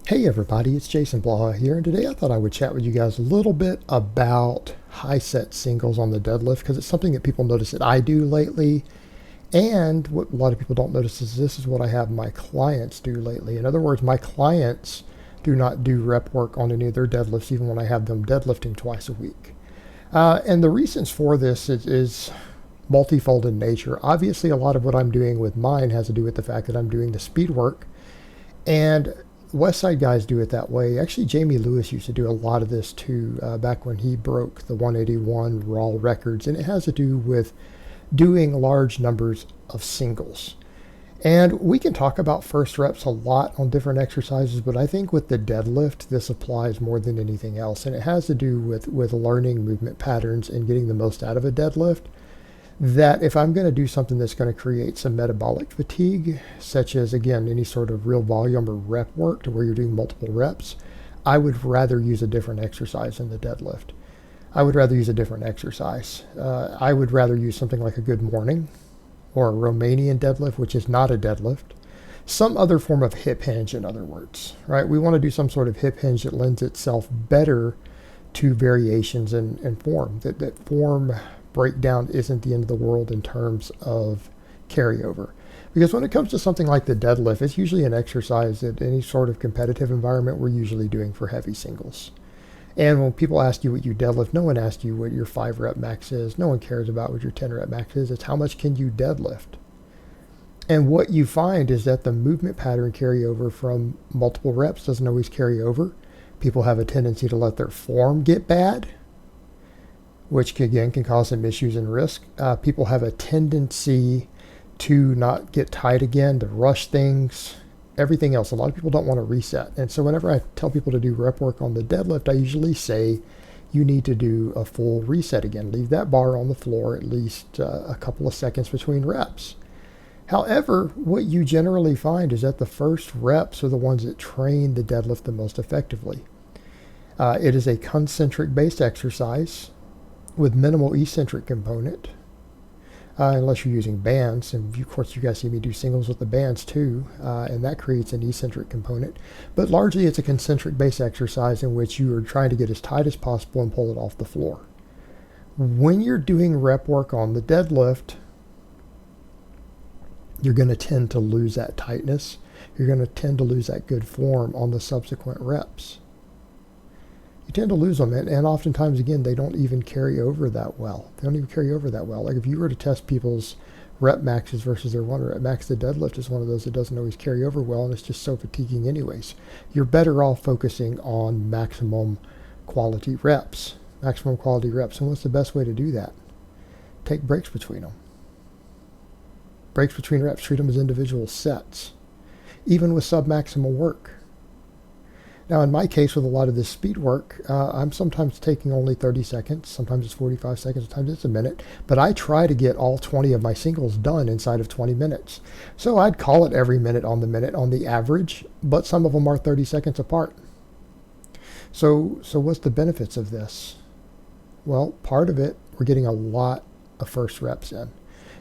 Hey everybody, it's Jason Blaha here, and today I thought I would chat with you guys a little bit about high set singles on the deadlift because it's something that people notice that I do lately, and what a lot of people don't notice is this is what I have my clients do lately. In other words, my clients do not do rep work on any of their deadlifts even when I have them deadlifting twice a week. And the reasons for this is multifold in nature. Obviously, a lot of what I'm doing with mine has to do with the fact that I'm doing the speed work, and West Side guys do it that way. Actually, Jamie Lewis used to do a lot of this too, back when he broke the 181 raw records, and it has to do with doing large numbers of singles. And we can talk about first reps a lot on different exercises, but I think with the deadlift, this applies more than anything else, and it has to do with learning movement patterns and getting the most out of a deadlift. That if I'm going to do something that's going to create some metabolic fatigue, such as, again, any sort of real volume or rep work to where you're doing multiple reps, I would rather use a different exercise than the deadlift. I would rather use a different exercise. I would rather use something like a good morning or a Romanian deadlift, which is not a deadlift. Some other form of hip hinge, in other words, right? We want to do some sort of hip hinge that lends itself better to variations in form. That form breakdown isn't the end of the world in terms of carryover. Because when it comes to something like the deadlift, it's usually an exercise that any sort of competitive environment we're usually doing for heavy singles. And when people ask you what you deadlift, no one asks you what your 5 rep max is. No one cares about what your 10 rep max is. It's how much can you deadlift. And what you find is that the movement pattern carryover from multiple reps doesn't always carry over. People have a tendency to let their form get bad, which again can cause some issues and risk. People have a tendency to not get tight again, to rush things, everything else. A lot of people don't want to reset. And so whenever I tell people to do rep work on the deadlift, I usually say you need to do a full reset again. Leave that bar on the floor at least a couple of seconds between reps. However, what you generally find is that the first reps are the ones that train the deadlift the most effectively. It is a concentric based exercise with minimal eccentric component, unless you're using bands. And of course, you guys see me do singles with the bands too, and that creates an eccentric component. But largely, it's a concentric based exercise in which you are trying to get as tight as possible and pull it off the floor. When you're doing rep work on the deadlift, you're going to tend to lose that tightness. You're going to tend to lose that good form on the subsequent reps. You tend to lose them, and oftentimes, again, they don't even carry over that well. They don't even carry over that well. Like if you were to test people's rep maxes versus their 1 rep max, the deadlift is one of those that doesn't always carry over well, and it's just so fatiguing anyways. You're better off focusing on maximum quality reps. Maximum quality reps. And what's the best way to do that? Take breaks between them. Breaks between reps, treat them as individual sets, even with submaximal work. Now, in my case, with a lot of this speed work, I'm sometimes taking only 30 seconds. Sometimes it's 45 seconds. Sometimes it's a minute. But I try to get all 20 of my singles done inside of 20 minutes. So I'd call it every minute on the average, but some of them are 30 seconds apart. So what's the benefits of this? Well, part of it, we're getting a lot of first reps in.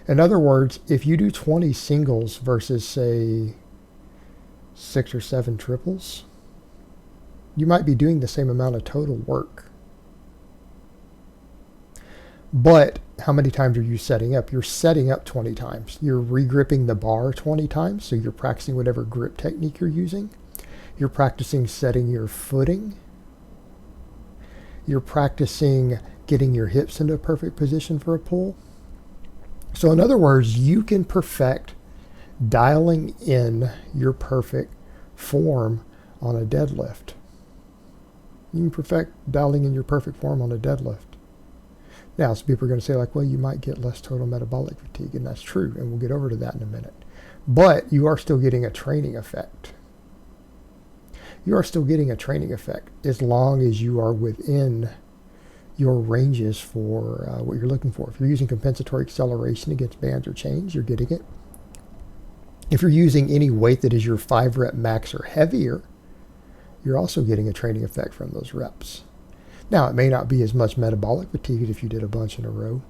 In other words, if you do 20 singles versus, say, 6 or 7 triples, you might be doing the same amount of total work. But how many times are you setting up? You're setting up 20 times. You're re-gripping the bar 20 times, so you're practicing whatever grip technique you're using. You're practicing setting your footing. You're practicing getting your hips into a perfect position for a pull. So in other words, you can perfect dialing in your perfect form on a deadlift. You can perfect dialing in your perfect form on a deadlift. Now, some people are going to say, like, well, you might get less total metabolic fatigue, and that's true, and we'll get over to that in a minute. But you are still getting a training effect. You are still getting a training effect as long as you are within your ranges for what you're looking for. If you're using compensatory acceleration against bands or chains, you're getting it. If you're using any weight that is your 5 rep max or heavier, you're also getting a training effect from those reps. Now, it may not be as much metabolic fatigue as if you did a bunch in a row,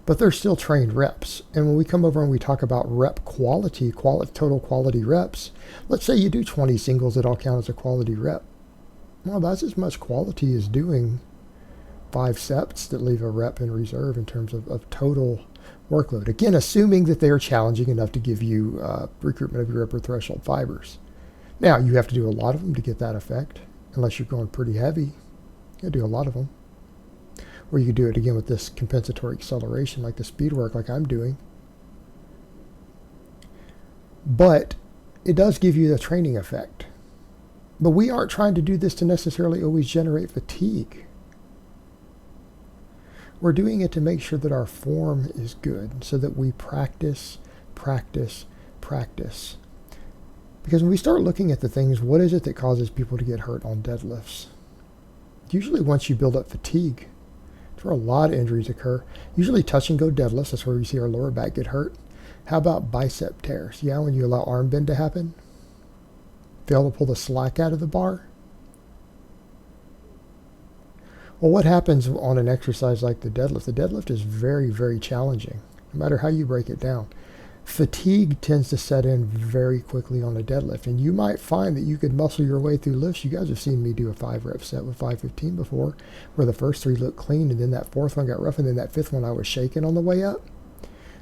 but they're still trained reps. And when we come over and we talk about rep quality, total quality reps, let's say you do 20 singles that all count as a quality rep. Well, that's as much quality as doing 5 sets that leave a rep in reserve in terms of total workload. Again, assuming that they are challenging enough to give you recruitment of your upper threshold fibers. Now, you have to do a lot of them to get that effect, unless you're going pretty heavy. You do a lot of them. Or you could do it again with this compensatory acceleration, like the speed work like I'm doing. But it does give you the training effect. But we aren't trying to do this to necessarily always generate fatigue. We're doing it to make sure that our form is good, so that we practice, practice, practice. Because when we start looking at the things, what is it that causes people to get hurt on deadlifts? Usually once you build up fatigue, that's where a lot of injuries occur. Usually touch and go deadlifts, that's where we see our lower back get hurt. How about bicep tears? Yeah, when you allow arm bend to happen, fail to pull the slack out of the bar. Well, what happens on an exercise like the deadlift? The deadlift is very, very challenging, no matter how you break it down. Fatigue tends to set in very quickly on a deadlift, and you might find that you could muscle your way through lifts. You guys have seen me do a 5-rep set with 515 before, where the first 3 looked clean, and then that 4th one got rough, and then that 5th one I was shaking on the way up.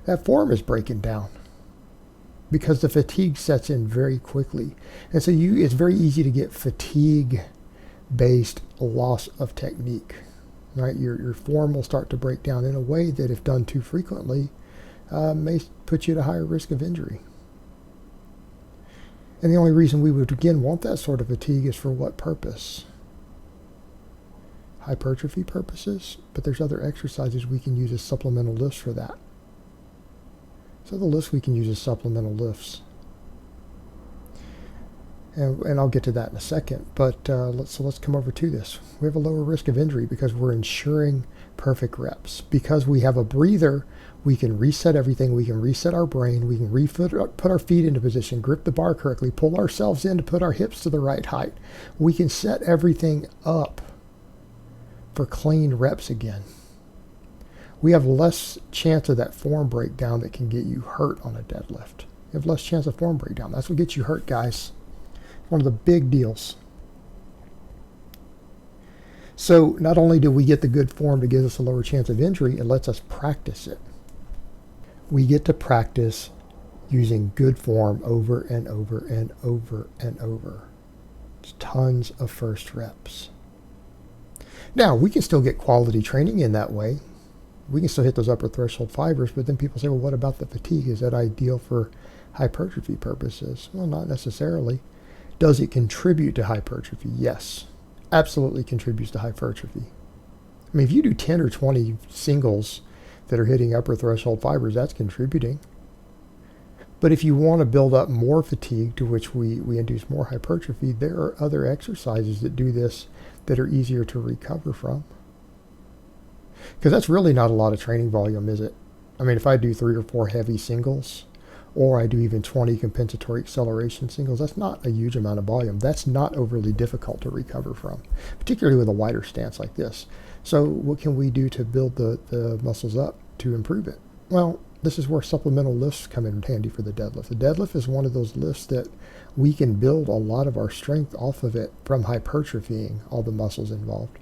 That form is breaking down because the fatigue sets in very quickly. And so it's very easy to get fatigue-based loss of technique, right? Your form will start to break down in a way that, if done too frequently, may put you at a higher risk of injury. And the only reason we would, again, want that sort of fatigue is for what purpose? Hypertrophy purposes, but there's other exercises we can use as supplemental lifts for that. So the lifts we can use as supplemental lifts. And I'll get to that in a second, but let's come over to this. We have a lower risk of injury because we're ensuring perfect reps. Because we have a breather, we can reset everything. We can reset our brain. We can put our feet into position, grip the bar correctly, pull ourselves in to put our hips to the right height. We can set everything up for clean reps again. We have less chance of that form breakdown that can get you hurt on a deadlift. You have less chance of form breakdown. That's what gets you hurt, guys. One of the big deals. So not only do we get the good form to give us a lower chance of injury, it lets us practice it. We get to practice using good form over and over and over and over. It's tons of first reps. Now, we can still get quality training in that way. We can still hit those upper threshold fibers, but then people say, well, what about the fatigue? Is that ideal for hypertrophy purposes? Well, not necessarily. Does it contribute to hypertrophy? Yes, absolutely contributes to hypertrophy. I mean, if you do 10 or 20 singles that are hitting upper threshold fibers, that's contributing. But if you want to build up more fatigue, to which we induce more hypertrophy, there are other exercises that do this that are easier to recover from. Because that's really not a lot of training volume, is it? I mean, if I do 3 or 4 heavy singles, or I do even 20 compensatory acceleration singles, that's not a huge amount of volume. That's not overly difficult to recover from, particularly with a wider stance like this. So what can we do to build the muscles up to improve it? Well, this is where supplemental lifts come in handy for the deadlift. The deadlift is one of those lifts that we can build a lot of our strength off of it from hypertrophying all the muscles involved.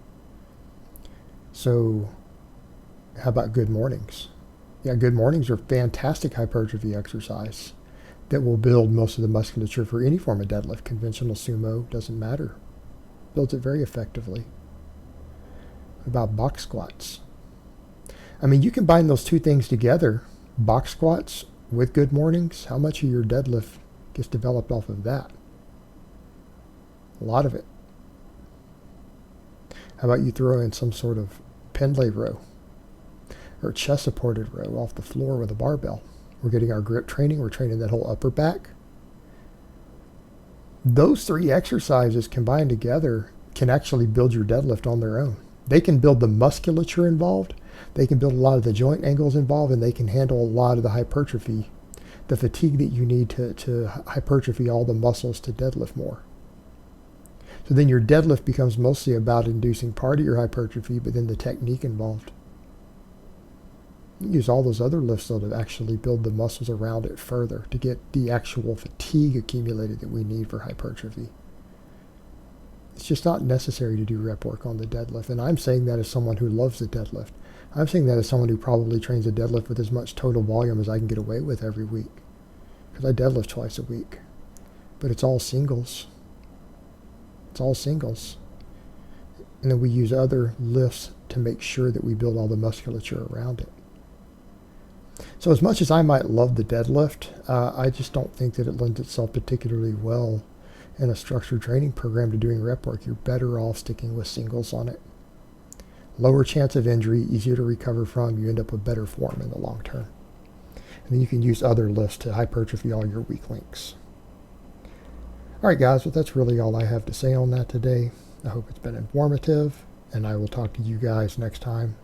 So how about good mornings? Yeah, good mornings are fantastic hypertrophy exercise that will build most of the musculature for any form of deadlift. Conventional sumo, doesn't matter. Builds it very effectively. What about box squats? I mean, you combine those two things together, box squats with good mornings, how much of your deadlift gets developed off of that? A lot of it. How about you throw in some sort of pendlay row or chest supported row off the floor with a barbell? We're getting our grip training. We're training that whole upper back. Those 3 exercises combined together can actually build your deadlift on their own. They can build the musculature involved. They can build a lot of the joint angles involved, and they can handle a lot of the hypertrophy, the fatigue that you need to hypertrophy all the muscles to deadlift more. So then your deadlift becomes mostly about inducing part of your hypertrophy, but then the technique involved. You use all those other lifts though to actually build the muscles around it further to get the actual fatigue accumulated that we need for hypertrophy. It's just not necessary to do rep work on the deadlift. And I'm saying that as someone who loves the deadlift. I'm saying that as someone who probably trains a deadlift with as much total volume as I can get away with every week. Because I deadlift twice a week. But it's all singles. It's all singles. And then we use other lifts to make sure that we build all the musculature around it. So as much as I might love the deadlift, I just don't think that it lends itself particularly well in a structured training program to doing rep work. You're better off sticking with singles on it. Lower chance of injury, easier to recover from, you end up with better form in the long term. And then you can use other lifts to hypertrophy all your weak links. All right, guys, well, that's really all I have to say on that today. I hope it's been informative, and I will talk to you guys next time.